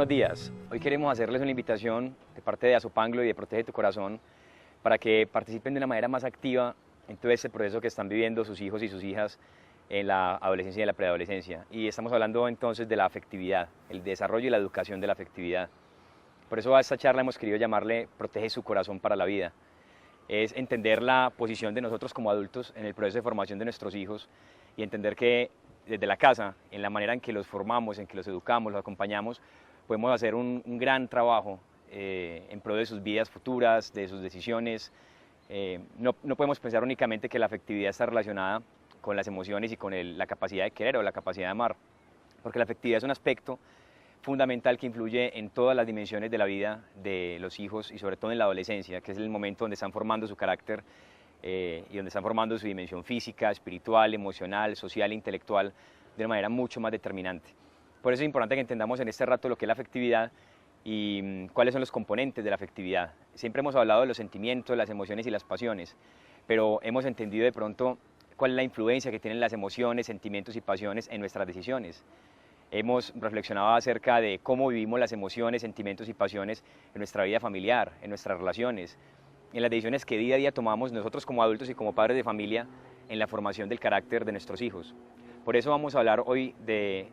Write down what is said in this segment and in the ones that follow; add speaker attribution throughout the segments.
Speaker 1: Buenos días. Hoy queremos hacerles una invitación de parte de Azopanglo y de Protege tu Corazón para que participen de una manera más activa en todo este proceso que están viviendo sus hijos y sus hijas en la adolescencia y en la preadolescencia. Y estamos hablando entonces de la afectividad, el desarrollo y la educación de la afectividad. Por eso a esta charla hemos querido llamarle Protege su Corazón para la vida. Es entender la posición de nosotros como adultos en el proceso de formación de nuestros hijos y entender que desde la casa, en la manera en que los formamos, en que los educamos, los acompañamos, podemos hacer un gran trabajo en pro de sus vidas futuras, de sus decisiones. No podemos pensar únicamente que la afectividad está relacionada con las emociones y con la capacidad de querer o la capacidad de amar, porque la afectividad es un aspecto fundamental que influye en todas las dimensiones de la vida de los hijos y sobre todo en la adolescencia, que es el momento donde están formando su carácter y donde están formando su dimensión física, espiritual, emocional, social e intelectual de una manera mucho más determinante. Por eso es importante que entendamos en este rato lo que es la afectividad y cuáles son los componentes de la afectividad. Siempre hemos hablado de los sentimientos, las emociones y las pasiones, pero hemos entendido de pronto cuál es la influencia que tienen las emociones, sentimientos y pasiones en nuestras decisiones. Hemos reflexionado acerca de cómo vivimos las emociones, sentimientos y pasiones en nuestra vida familiar, en nuestras relaciones, en las decisiones que día a día tomamos nosotros como adultos y como padres de familia en la formación del carácter de nuestros hijos. Por eso vamos a hablar hoy de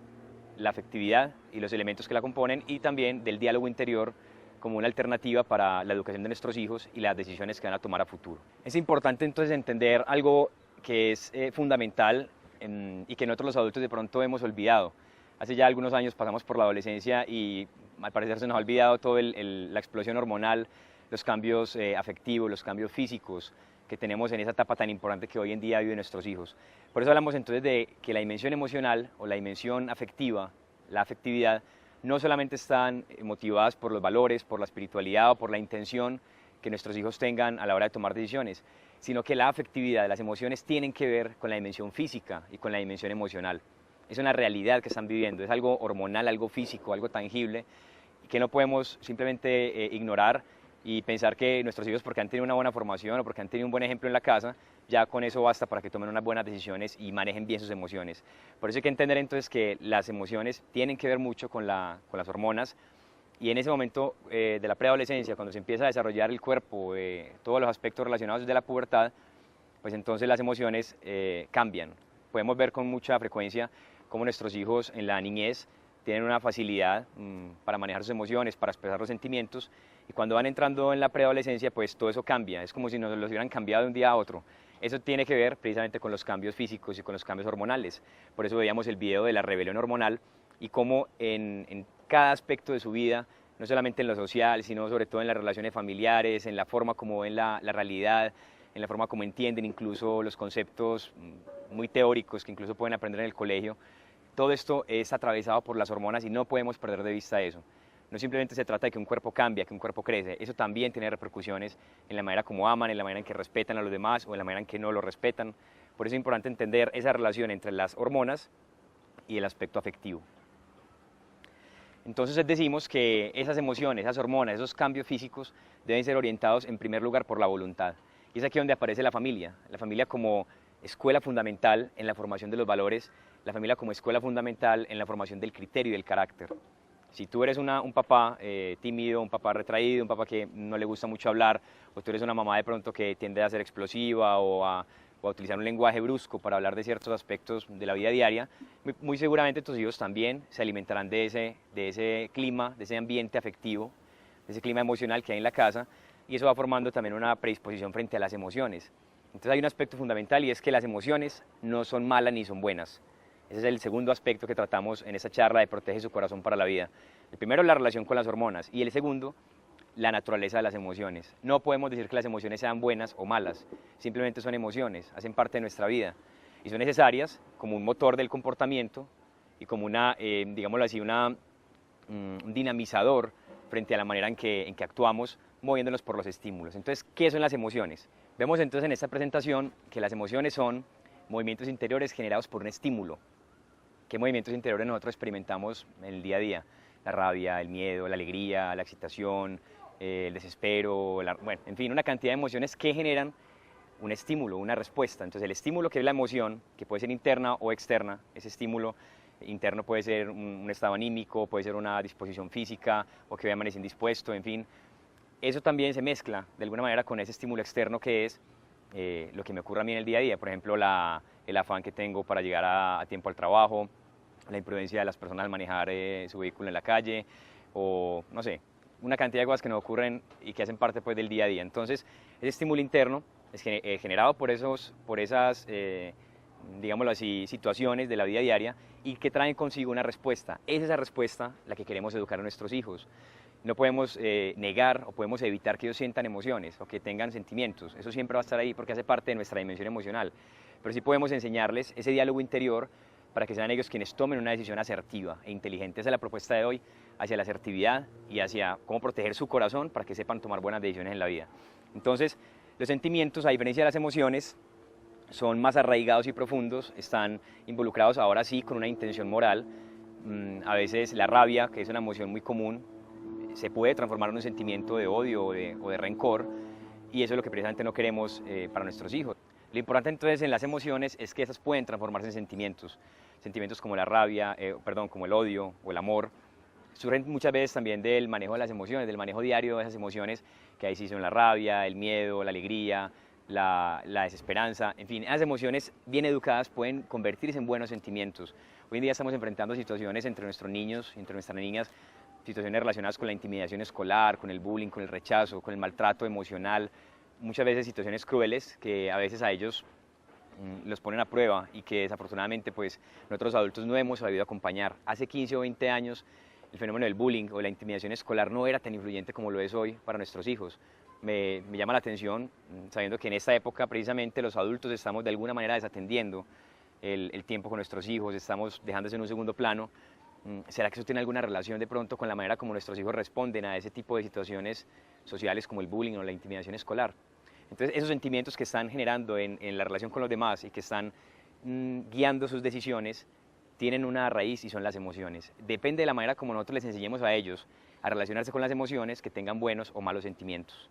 Speaker 1: la afectividad y los elementos que la componen y también del diálogo interior como una alternativa para la educación de nuestros hijos y las decisiones que van a tomar a futuro. Es importante entonces entender algo que es fundamental y que nosotros los adultos de pronto hemos olvidado. Hace ya algunos años pasamos por la adolescencia y al parecer se nos ha olvidado toda la explosión hormonal, los cambios afectivos, los cambios físicos que tenemos en esa etapa tan importante que hoy en día viven nuestros hijos. Por eso hablamos entonces de que la dimensión emocional o la dimensión afectiva, la afectividad, no solamente están motivadas por los valores, por la espiritualidad o por la intención que nuestros hijos tengan a la hora de tomar decisiones, sino que la afectividad, las emociones tienen que ver con la dimensión física y con la dimensión emocional. Es una realidad que están viviendo, es algo hormonal, algo físico, algo tangible, que no podemos simplemente ignorar y pensar que nuestros hijos, porque han tenido una buena formación o porque han tenido un buen ejemplo en la casa, ya con eso basta para que tomen unas buenas decisiones y manejen bien sus emociones. Por eso hay que entender entonces que las emociones tienen que ver mucho con las hormonas y en ese momento de la preadolescencia, cuando se empieza a desarrollar el cuerpo, todos los aspectos relacionados desde la pubertad, pues entonces las emociones cambian. Podemos ver con mucha frecuencia cómo nuestros hijos en la niñez tienen una facilidad para manejar sus emociones, para expresar los sentimientos, y cuando van entrando en la preadolescencia, pues todo eso cambia, es como si nos los hubieran cambiado de un día a otro. Eso tiene que ver precisamente con los cambios físicos y con los cambios hormonales. Por eso veíamos el video de la rebelión hormonal y cómo en cada aspecto de su vida, no solamente en lo social, sino sobre todo en las relaciones familiares, en la forma como ven la realidad, en la forma como entienden incluso los conceptos muy teóricos que incluso pueden aprender en el colegio. Todo esto es atravesado por las hormonas y no podemos perder de vista eso. No simplemente se trata de que un cuerpo cambia, que un cuerpo crece, eso también tiene repercusiones en la manera como aman, en la manera en que respetan a los demás o en la manera en que no lo respetan. Por eso es importante entender esa relación entre las hormonas y el aspecto afectivo. Entonces decimos que esas emociones, esas hormonas, esos cambios físicos deben ser orientados en primer lugar por la voluntad. Y es aquí donde aparece la familia como escuela fundamental en la formación de los valores, la familia como escuela fundamental en la formación del criterio y del carácter. Si tú eres un papá tímido, un papá retraído, un papá que no le gusta mucho hablar, o tú eres una mamá de pronto que tiende a ser explosiva o a utilizar un lenguaje brusco para hablar de ciertos aspectos de la vida diaria, muy seguramente tus hijos también se alimentarán de ese clima, de ese ambiente afectivo, de ese clima emocional que hay en la casa, y eso va formando también una predisposición frente a las emociones. Entonces hay un aspecto fundamental y es que las emociones no son malas ni son buenas. Ese es el segundo aspecto que tratamos en esta charla de Protege su Corazón para la vida. El primero, la relación con las hormonas, y el segundo, la naturaleza de las emociones. No podemos decir que las emociones sean buenas o malas, simplemente son emociones, hacen parte de nuestra vida y son necesarias como un motor del comportamiento y como digámoslo así, un dinamizador frente a la manera en que actuamos moviéndonos por los estímulos. Entonces, ¿qué son las emociones? Vemos entonces en esta presentación que las emociones son movimientos interiores generados por un estímulo. ¿Qué movimientos interiores nosotros experimentamos en el día a día? La rabia, el miedo, la alegría, la excitación, el desespero, bueno, en fin, una cantidad de emociones que generan un estímulo, una respuesta. Entonces el estímulo, que es la emoción, que puede ser interna o externa, ese estímulo interno puede ser un estado anímico, puede ser una disposición física o que hoy amanece indispuesto, en fin. Eso también se mezcla de alguna manera con ese estímulo externo que es lo que me ocurre a mí en el día a día, por ejemplo, el afán que tengo para llegar a tiempo al trabajo, la imprudencia de las personas al manejar su vehículo en la calle, o no sé, una cantidad de cosas que nos ocurren y que hacen parte pues, del día a día. Entonces, ese estímulo interno es generado por esas, digámoslo así, situaciones de la vida diaria y que traen consigo una respuesta. Es esa respuesta la que queremos educar a nuestros hijos. No podemos negar o podemos evitar que ellos sientan emociones o que tengan sentimientos. Eso siempre va a estar ahí porque hace parte de nuestra dimensión emocional. Pero sí podemos enseñarles ese diálogo interior para que sean ellos quienes tomen una decisión asertiva e inteligente. Esa es la propuesta de hoy, hacia la asertividad y hacia cómo proteger su corazón para que sepan tomar buenas decisiones en la vida. Entonces, los sentimientos, a diferencia de las emociones, son más arraigados y profundos, están involucrados ahora sí con una intención moral. A veces la rabia, que es una emoción muy común, se puede transformar en un sentimiento de odio o de rencor, y eso es lo que precisamente no queremos para nuestros hijos. Lo importante entonces en las emociones es que esas pueden transformarse en sentimientos, sentimientos como la rabia, como el odio o el amor. Surgen muchas veces también del manejo de las emociones, del manejo diario de esas emociones, que ahí sí son la rabia, el miedo, la alegría, la desesperanza, en fin, esas emociones bien educadas pueden convertirse en buenos sentimientos. Hoy en día estamos enfrentando situaciones entre nuestros niños y entre nuestras niñas, situaciones relacionadas con la intimidación escolar, con el bullying, con el rechazo, con el maltrato emocional, muchas veces situaciones crueles que a veces a ellos los ponen a prueba y que desafortunadamente pues nosotros adultos no hemos sabido acompañar. Hace 15 o 20 años el fenómeno del bullying o la intimidación escolar no era tan influyente como lo es hoy para nuestros hijos. Me llama la atención sabiendo que en esta época precisamente los adultos estamos de alguna manera desatendiendo el tiempo con nuestros hijos, estamos dejándose en un segundo plano. ¿Será que eso tiene alguna relación de pronto con la manera como nuestros hijos responden a ese tipo de situaciones sociales como el bullying o la intimidación escolar? Entonces, esos sentimientos que están generando en la relación con los demás y que están guiando sus decisiones, tienen una raíz y son las emociones. Depende de la manera como nosotros les enseñemos a ellos a relacionarse con las emociones, que tengan buenos o malos sentimientos.